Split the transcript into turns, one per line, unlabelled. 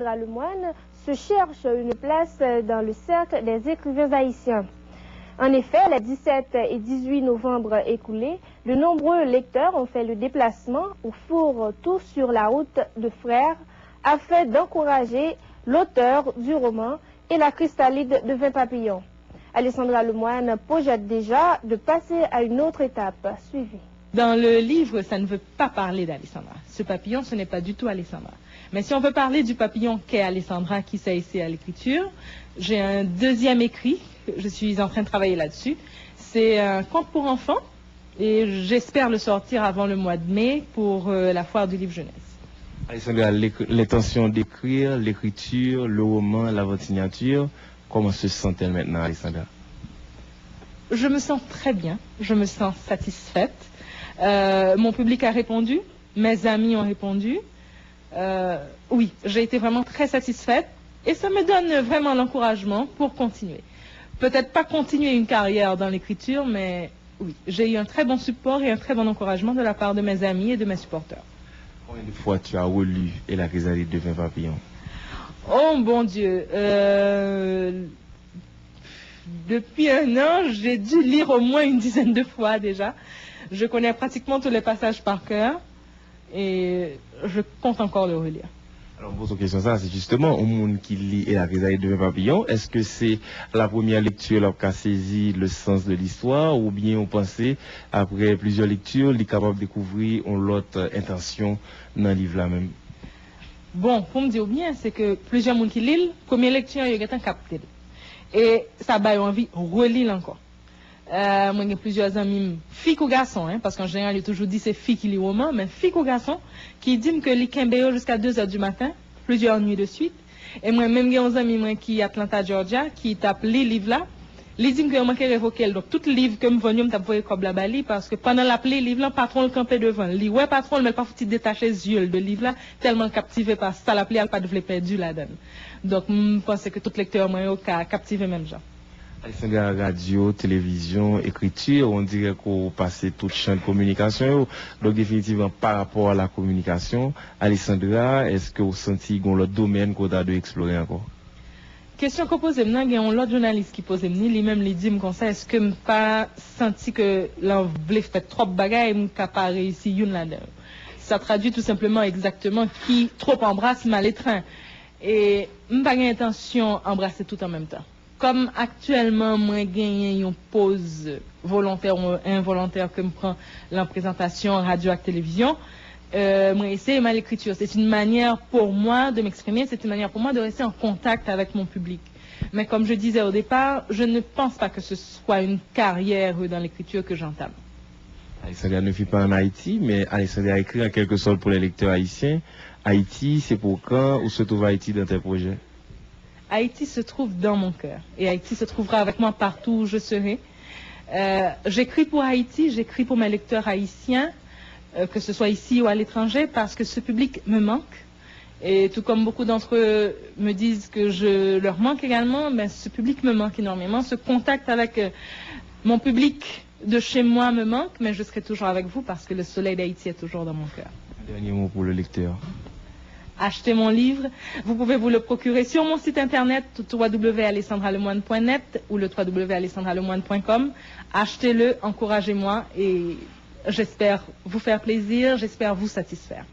Lemoine se cherche une place dans le cercle des écrivains haïtiens. En effet, les 17 et 18 novembre écoulés, de nombreux lecteurs ont fait le déplacement au four tout sur la route de Frères afin d'encourager l'auteur du roman et la cristallide de 20 papillons. Alessandra Lemoine projette déjà de passer à une autre étape. Suivez.
Dans le livre, ça ne veut pas parler d'Alessandra. Ce papillon, ce n'est pas du tout Alessandra. Mais si on veut parler du papillon qu'est Alessandra, qui s'est essayé à l'écriture, j'ai un deuxième écrit, je suis en train de travailler là-dessus. C'est un conte pour enfants et j'espère le sortir avant le mois de mai pour la foire du livre jeunesse.
Alessandra, l'intention d'écrire, l'écriture, le roman, l'avant-signature, comment se sent-elle maintenant, Alessandra?
Je me sens très bien, je me sens satisfaite. Mon public a répondu, mes amis ont répondu. Oui, j'ai été vraiment très satisfaite et ça me donne vraiment l'encouragement pour continuer. Peut-être pas continuer une carrière dans l'écriture, mais oui, j'ai eu un très bon support et un très bon encouragement de la part de mes amis et de mes supporters.
Combien de fois tu as relu Et la chrysalide de 20 papillons?
Oh bon Dieu, depuis un an, j'ai dû lire au moins une dizaine de fois déjà. Je connais pratiquement tous les passages par cœur et je compte encore le relire.
Alors, votre question, ça, c'est justement au monde qui lit Et la chrysalide de 20 papillons. Est-ce que c'est la première lecture qui a saisi le sens de l'histoire ou bien on pensait, après plusieurs lectures, il est capable de découvrir l'autre intention dans le livre là même?
Bon, pour me dire bien, c'est que plusieurs monde qui lisent, première lecture, ils ont capté. Et ça m'a envie de relire encore. Moi, j'ai plusieurs amis, filles ou garçons, parce qu'en général, j'ai toujours dit c'est filles qui lisent roman, mais filles ou garçons, qui disent que les Kembeyo jusqu'à 2 h du matin, plusieurs nuits de suite. Et moi, même j'ai un ami moi, qui est à Atlanta, Georgia, qui tape les livres là, les disent que je manqué révoquer. Donc, tout le livre que je venu, je vais comme la bali, parce que pendant la play, livre là, patron le campé devant. Il dit, ouais, patron, mais pas faut-il détacher les yeux de livre là, tellement captivé par ça, la play, elle pas de perdu là-dedans. Donc, je pense que tout lecteur, moi, a captivé même genre.
Alessandra, radio, télévision, écriture, on dirait qu'on passe tout champ de communication. Donc, définitivement, par rapport à la communication, Alessandra, est-ce que vous sentez qu'on a le domaine qu'on a de explorer encore?
Question que pose maintenant, il y a un autre journaliste qui pose maintenant, lui-même lui dit comme ça, est-ce que je n'ai pas senti que l'enveloppe fait trop de bagages et je n'ai pas réussi une là-dedans? Ça traduit tout simplement exactement qui trop embrasse mal étreint. Et je n'ai pas l'intention d'embrasser tout en même temps. Comme actuellement, moi, j'ai une pause volontaire ou involontaire que je prends la présentation radio et télévision, moi, essayer ma l'écriture. C'est une manière pour moi de m'exprimer, c'est une manière pour moi de rester en contact avec mon public. Mais comme je disais au départ, je ne pense pas que ce soit une carrière dans l'écriture que j'entame.
Alessandra ne vit pas en Haïti, mais Alessandra a écrit en quelque sorte pour les lecteurs haïtiens. Haïti, c'est pour quand? Où se trouve Haïti dans tes projets?
Haïti se trouve dans mon cœur. Et Haïti se trouvera avec moi partout où je serai. J'écris pour Haïti, j'écris pour mes lecteurs haïtiens, que ce soit ici ou à l'étranger, parce que ce public me manque. Et tout comme beaucoup d'entre eux me disent que je leur manque également, ben, ce public me manque énormément. Ce contact avec mon public de chez moi me manque, mais je serai toujours avec vous parce que le soleil d'Haïti est toujours dans mon cœur.
Un dernier mot pour le lecteur.
Achetez mon livre. Vous pouvez vous le procurer sur mon site internet www.alessandralemoine.net ou le www.alessandralemoine.com. Achetez-le, encouragez-moi et j'espère vous faire plaisir, j'espère vous satisfaire.